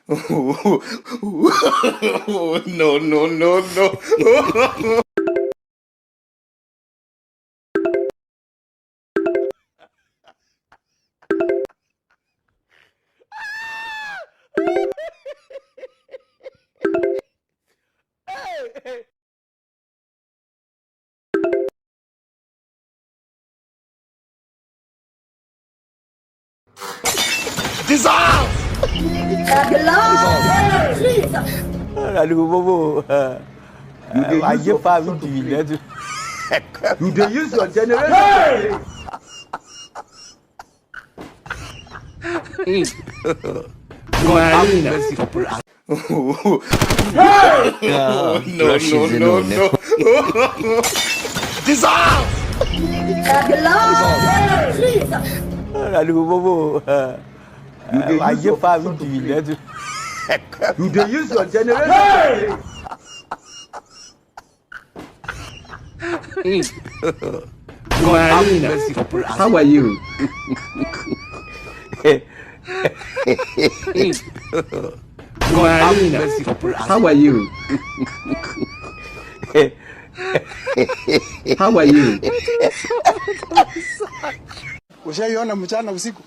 No, no, no, no. Dissolve! You dey use your generation. No, no, no. Dissolve! You dey use your generation. How are you? How are you? How are you? Ushaiona mchana usiku?